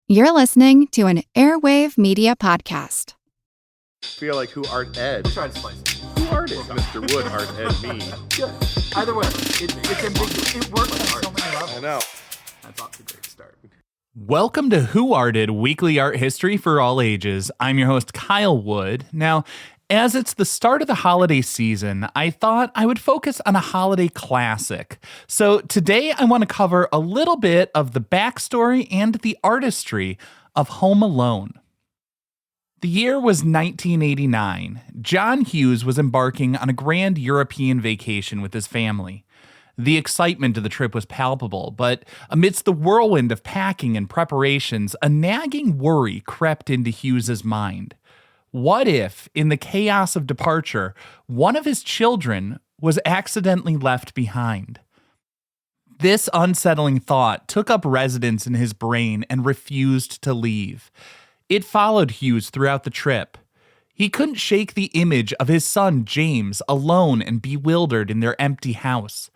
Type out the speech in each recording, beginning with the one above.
You're listening to an Airwave Media Podcast. Feel like who art ed? Try to slice it. Who art ed? Mr. Wood art ed me. Good. Either way, it's ambiguous. It works on so many levels. I know. That's off to a great start. Welcome to Who Arted, weekly art history for all ages. I'm your host, Kyle Wood. Now, as it's the start of the holiday season, I thought I would focus on a holiday classic. So today I want to cover a little bit of the backstory and the artistry of Home Alone. The year was 1989. John Hughes was embarking on a grand European vacation with his family. The excitement of the trip was palpable, but amidst the whirlwind of packing and preparations, a nagging worry crept into Hughes's mind. What if, in the chaos of departure, one of his children was accidentally left behind? This unsettling thought took up residence in his brain and refused to leave. It followed Hughes throughout the trip. He couldn't shake the image of his son James alone and bewildered in their empty house.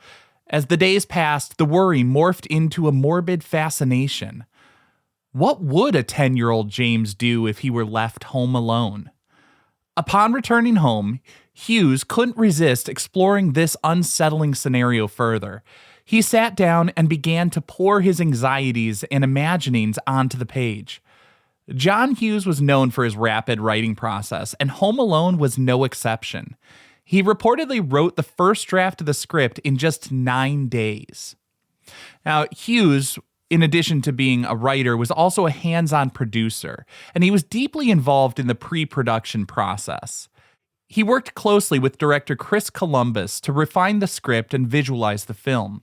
As the days passed, the worry morphed into a morbid fascination. What would a 10-year-old James do if he were left home alone? Upon returning home, Hughes couldn't resist exploring this unsettling scenario further. He sat down and began to pour his anxieties and imaginings onto the page. John Hughes was known for his rapid writing process, and Home Alone was no exception. He reportedly wrote the first draft of the script in just 9 days. Now, Hughes, in addition to being a writer, was also a hands-on producer, and he was deeply involved in the pre-production process. He worked closely with director Chris Columbus to refine the script and visualize the film.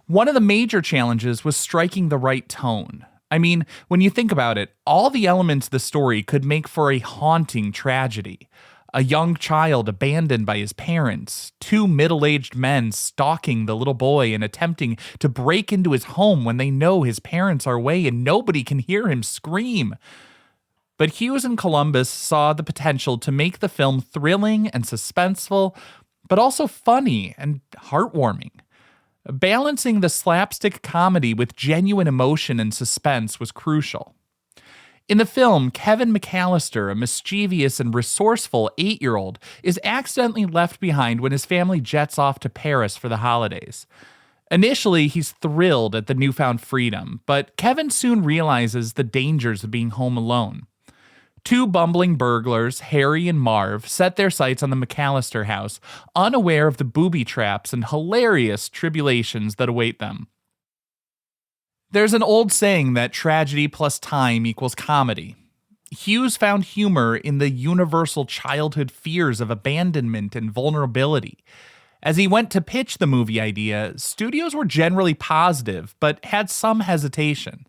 One of the major challenges was striking the right tone. I mean, when you think about it, all the elements of the story could make for a haunting tragedy. A young child abandoned by his parents, two middle-aged men stalking the little boy and attempting to break into his home when they know his parents are away and nobody can hear him scream. But Hughes and Columbus saw the potential to make the film thrilling and suspenseful, but also funny and heartwarming. Balancing the slapstick comedy with genuine emotion and suspense was crucial. In the film, Kevin McCallister, a mischievous and resourceful 8-year-old, is accidentally left behind when his family jets off to Paris for the holidays. Initially, he's thrilled at the newfound freedom, but Kevin soon realizes the dangers of being home alone. Two bumbling burglars, Harry and Marv, set their sights on the McCallister house, unaware of the booby traps and hilarious tribulations that await them. There's an old saying that tragedy plus time equals comedy. Hughes found humor in the universal childhood fears of abandonment and vulnerability. As he went to pitch the movie idea, studios were generally positive, but had some hesitation.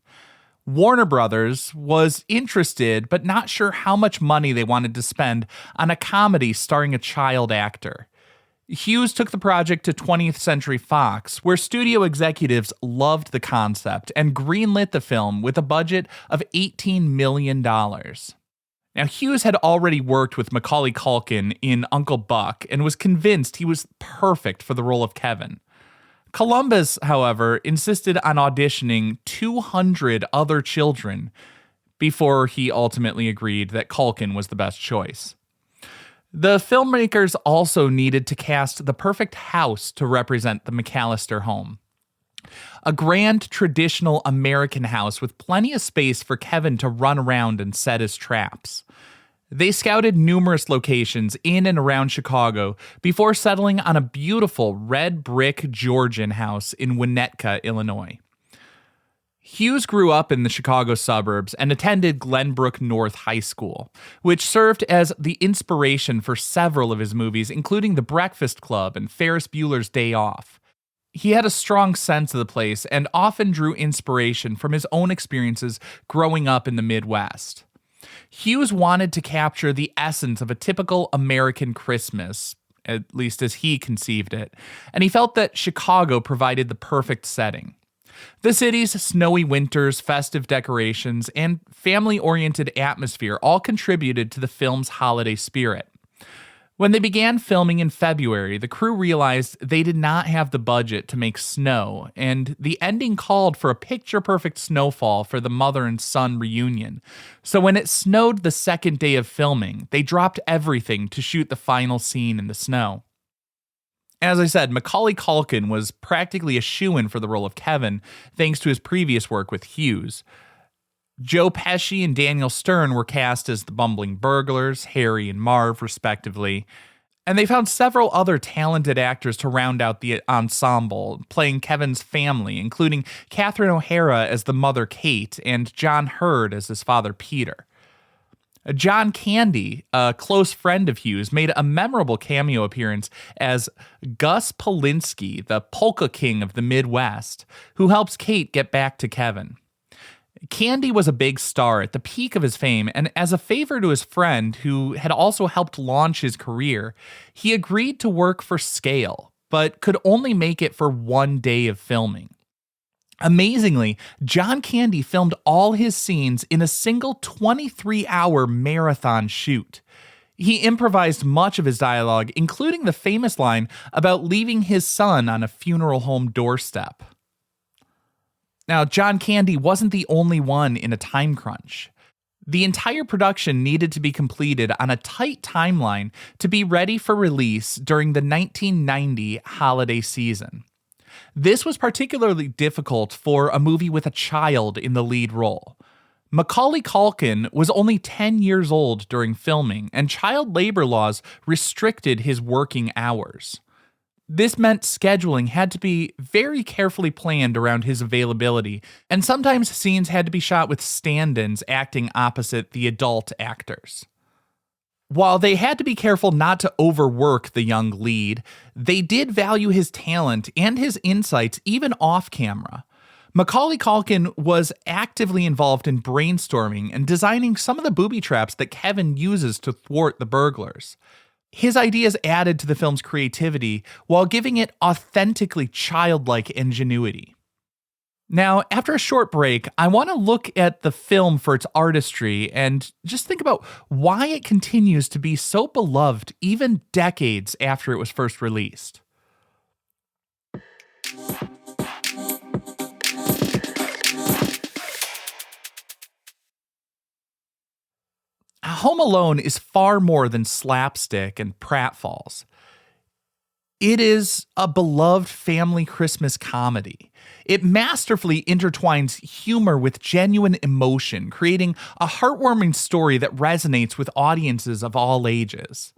Warner Brothers was interested, but not sure how much money they wanted to spend on a comedy starring a child actor. Hughes took the project to 20th Century Fox, where studio executives loved the concept and greenlit the film with a budget of $18 million. Now, Hughes had already worked with Macaulay Culkin in Uncle Buck and was convinced he was perfect for the role of Kevin. Columbus, however, insisted on auditioning 200 other children before he ultimately agreed that Culkin was the best choice. The filmmakers also needed to cast the perfect house to represent the McCallister home. A grand, traditional American house with plenty of space for Kevin to run around and set his traps. They scouted numerous locations in and around Chicago before settling on a beautiful red brick Georgian house in Winnetka, Illinois. Hughes grew up in the Chicago suburbs and attended Glenbrook North High School, which served as the inspiration for several of his movies, including The Breakfast Club and Ferris Bueller's Day Off. He had a strong sense of the place and often drew inspiration from his own experiences growing up in the Midwest. Hughes wanted to capture the essence of a typical American Christmas, at least as he conceived it, and he felt that Chicago provided the perfect setting. The city's snowy winters, festive decorations, and family-oriented atmosphere all contributed to the film's holiday spirit. When they began filming in February, the crew realized they did not have the budget to make snow, and the ending called for a picture-perfect snowfall for the mother and son reunion. So when it snowed the second day of filming, they dropped everything to shoot the final scene in the snow. As I said, Macaulay Culkin was practically a shoo-in for the role of Kevin, thanks to his previous work with Hughes. Joe Pesci and Daniel Stern were cast as the bumbling burglars, Harry and Marv, respectively. And they found several other talented actors to round out the ensemble, playing Kevin's family, including Catherine O'Hara as the mother Kate and John Hurd as his father Peter. John Candy, a close friend of Hughes, made a memorable cameo appearance as Gus Polinski, the polka king of the Midwest, who helps Kate get back to Kevin. Candy was a big star at the peak of his fame, and as a favor to his friend, who had also helped launch his career, he agreed to work for scale, but could only make it for one day of filming. Amazingly, John Candy filmed all his scenes in a single 23-hour marathon shoot. He improvised much of his dialogue, including the famous line about leaving his son on a funeral home doorstep. Now, John Candy wasn't the only one in a time crunch. The entire production needed to be completed on a tight timeline to be ready for release during the 1990 holiday season. This was particularly difficult for a movie with a child in the lead role. Macaulay Culkin was only 10 years old during filming, and child labor laws restricted his working hours. This meant scheduling had to be very carefully planned around his availability, and sometimes scenes had to be shot with stand-ins acting opposite the adult actors. While they had to be careful not to overwork the young lead, they did value his talent and his insights even off camera. Macaulay Culkin was actively involved in brainstorming and designing some of the booby traps that Kevin uses to thwart the burglars. His ideas added to the film's creativity while giving it authentically childlike ingenuity. Now, after a short break, I want to look at the film for its artistry and just think about why it continues to be so beloved even decades after it was first released. Home Alone is far more than slapstick and pratfalls. It is a beloved family Christmas comedy. It masterfully intertwines humor with genuine emotion, creating a heartwarming story that resonates with audiences of all ages.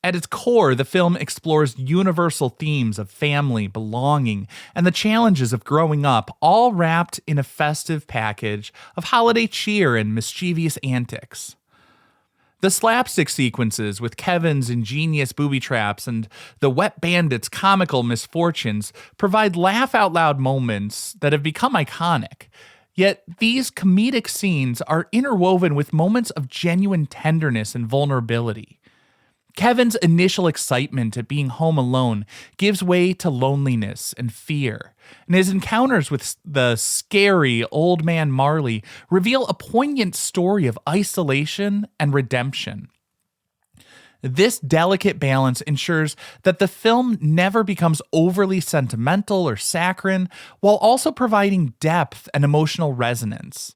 At its core, the film explores universal themes of family, belonging, and the challenges of growing up, all wrapped in a festive package of holiday cheer and mischievous antics. The slapstick sequences with Kevin's ingenious booby traps and the wet bandit's comical misfortunes provide laugh-out-loud moments that have become iconic. Yet these comedic scenes are interwoven with moments of genuine tenderness and vulnerability. Kevin's initial excitement at being home alone gives way to loneliness and fear, and his encounters with the scary old man Marley reveal a poignant story of isolation and redemption. This delicate balance ensures that the film never becomes overly sentimental or saccharine, while also providing depth and emotional resonance.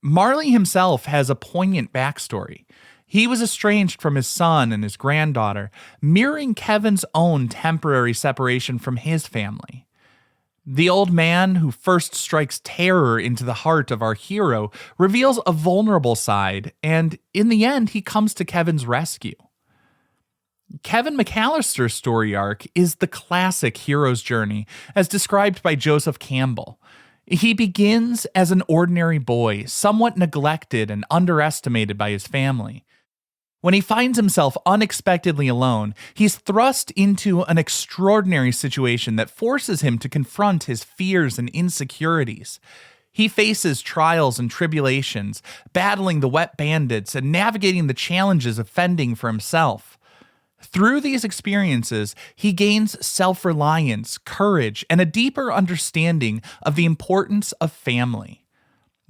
Marley himself has a poignant backstory. He was estranged from his son and his granddaughter, mirroring Kevin's own temporary separation from his family. The old man who first strikes terror into the heart of our hero reveals a vulnerable side, and in the end, he comes to Kevin's rescue. Kevin McCallister's story arc is the classic hero's journey, as described by Joseph Campbell. He begins as an ordinary boy, somewhat neglected and underestimated by his family. When he finds himself unexpectedly alone, he's thrust into an extraordinary situation that forces him to confront his fears and insecurities. He faces trials and tribulations, battling the wet bandits and navigating the challenges of fending for himself. Through these experiences, he gains self-reliance, courage, and a deeper understanding of the importance of family.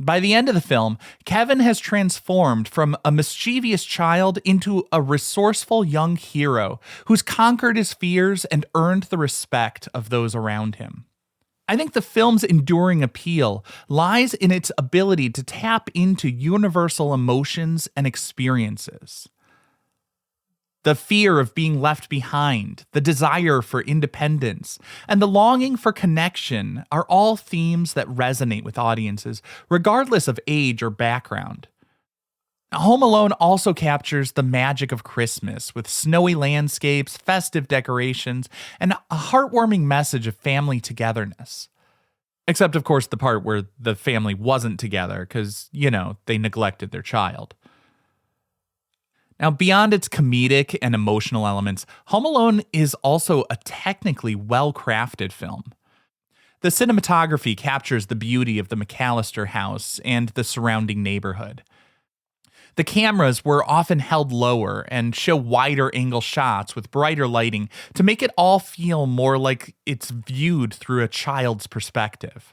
By the end of the film, Kevin has transformed from a mischievous child into a resourceful young hero who's conquered his fears and earned the respect of those around him. I think the film's enduring appeal lies in its ability to tap into universal emotions and experiences. The fear of being left behind, the desire for independence, and the longing for connection are all themes that resonate with audiences, regardless of age or background. Home Alone also captures the magic of Christmas with snowy landscapes, festive decorations, and a heartwarming message of family togetherness. Except, of course, the part where the family wasn't together because, they neglected their child. Now, beyond its comedic and emotional elements, Home Alone is also a technically well-crafted film. The cinematography captures the beauty of the McCallister house and the surrounding neighborhood. The cameras were often held lower and show wider angle shots with brighter lighting to make it all feel more like it's viewed through a child's perspective.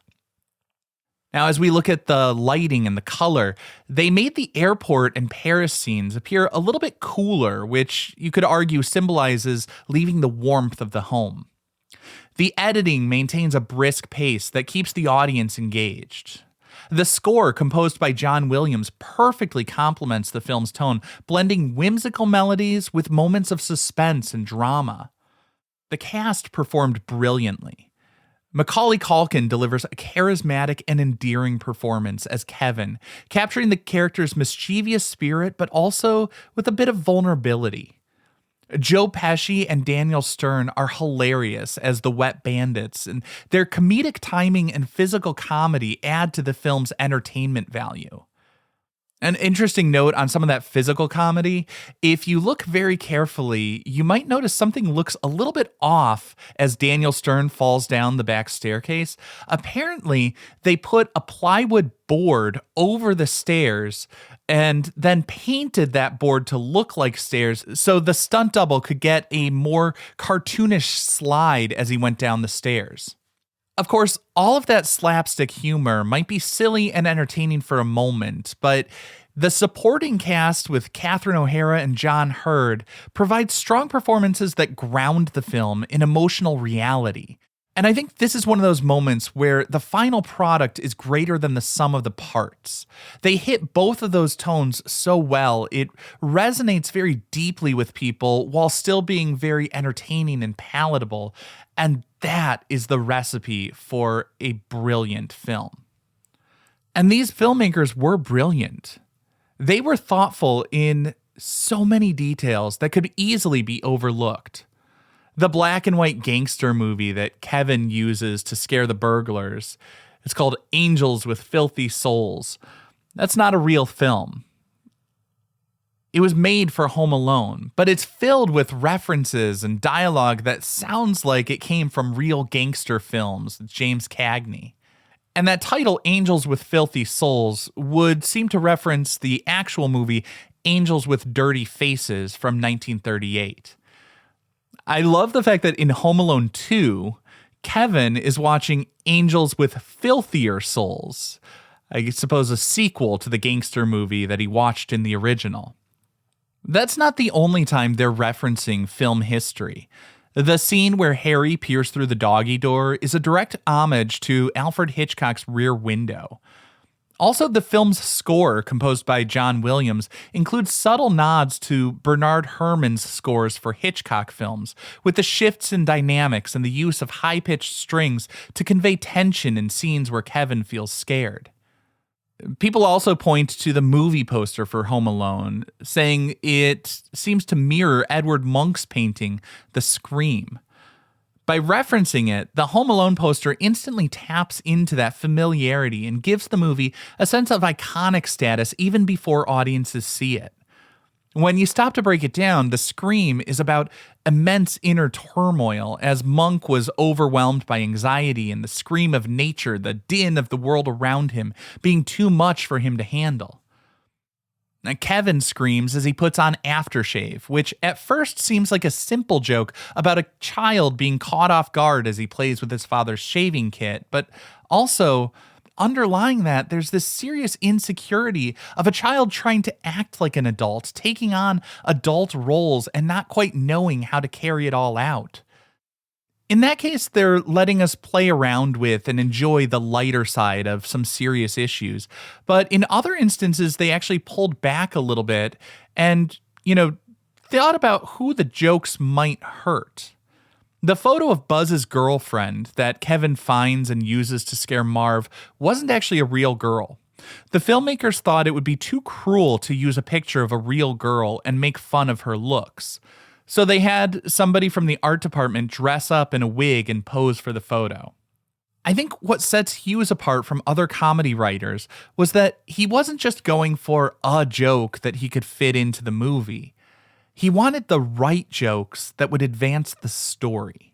Now, as we look at the lighting and the color, they made the airport and Paris scenes appear a little bit cooler, which you could argue symbolizes leaving the warmth of the home. The editing maintains a brisk pace that keeps the audience engaged. The score, composed by John Williams, perfectly complements the film's tone, blending whimsical melodies with moments of suspense and drama. The cast performed brilliantly. Macaulay Culkin delivers a charismatic and endearing performance as Kevin, capturing the character's mischievous spirit, but also with a bit of vulnerability. Joe Pesci and Daniel Stern are hilarious as the wet bandits, and their comedic timing and physical comedy add to the film's entertainment value. An interesting note on some of that physical comedy, if you look very carefully, you might notice something looks a little bit off as Daniel Stern falls down the back staircase. Apparently, they put a plywood board over the stairs and then painted that board to look like stairs so the stunt double could get a more cartoonish slide as he went down the stairs. Of course, all of that slapstick humor might be silly and entertaining for a moment, but the supporting cast with Catherine O'Hara and John Hurd provides strong performances that ground the film in emotional reality. And I think this is one of those moments where the final product is greater than the sum of the parts. They hit both of those tones so well, it resonates very deeply with people while still being very entertaining and palatable. And that is the recipe for a brilliant film. And these filmmakers were brilliant. They were thoughtful in so many details that could easily be overlooked. The black and white gangster movie that Kevin uses to scare the burglars, it's called Angels with Filthy Souls. That's not a real film. It was made for Home Alone, but it's filled with references and dialogue that sounds like it came from real gangster films with James Cagney. And that title, Angels with Filthy Souls, would seem to reference the actual movie Angels with Dirty Faces from 1938. I love the fact that in Home Alone 2, Kevin is watching Angels with Filthier Souls, I suppose a sequel to the gangster movie that he watched in the original. That's not the only time they're referencing film history. The scene where Harry peers through the doggy door is a direct homage to Alfred Hitchcock's Rear Window. Also, the film's score, composed by John Williams, includes subtle nods to Bernard Herrmann's scores for Hitchcock films, with the shifts in dynamics and the use of high-pitched strings to convey tension in scenes where Kevin feels scared. People also point to the movie poster for Home Alone, saying it seems to mirror Edward Munch's painting, The Scream. By referencing it, the Home Alone poster instantly taps into that familiarity and gives the movie a sense of iconic status even before audiences see it. When you stop to break it down, The Scream is about immense inner turmoil as Monk was overwhelmed by anxiety and the scream of nature, the din of the world around him, being too much for him to handle. Now, Kevin screams as he puts on aftershave, which at first seems like a simple joke about a child being caught off guard as he plays with his father's shaving kit, but also underlying that, there's this serious insecurity of a child trying to act like an adult, taking on adult roles and not quite knowing how to carry it all out. In that case, they're letting us play around with and enjoy the lighter side of some serious issues. But in other instances, they actually pulled back a little bit and, thought about who the jokes might hurt. The photo of Buzz's girlfriend that Kevin finds and uses to scare Marv wasn't actually a real girl. The filmmakers thought it would be too cruel to use a picture of a real girl and make fun of her looks. So they had somebody from the art department dress up in a wig and pose for the photo. I think what sets Hughes apart from other comedy writers was that he wasn't just going for a joke that he could fit into the movie. He wanted the right jokes that would advance the story.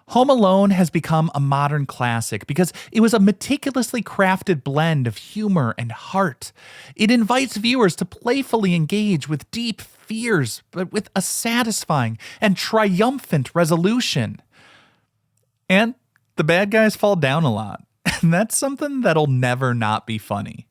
Home Alone has become a modern classic because it was a meticulously crafted blend of humor and heart. It invites viewers to playfully engage with deep fears, but with a satisfying and triumphant resolution. And the bad guys fall down a lot, and that's something that'll never not be funny.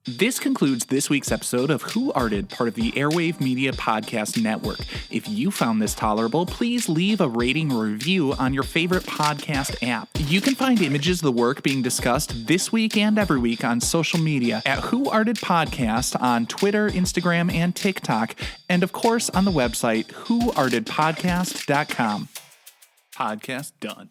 This concludes this week's episode of Who Arted, part of the Airwave Media Podcast Network. If you found this tolerable, please leave a rating or review on your favorite podcast app. You can find images of the work being discussed this week and every week on social media at Who Arted Podcast on Twitter, Instagram, and TikTok, and of course on the website whoartedpodcast.com. Podcast done.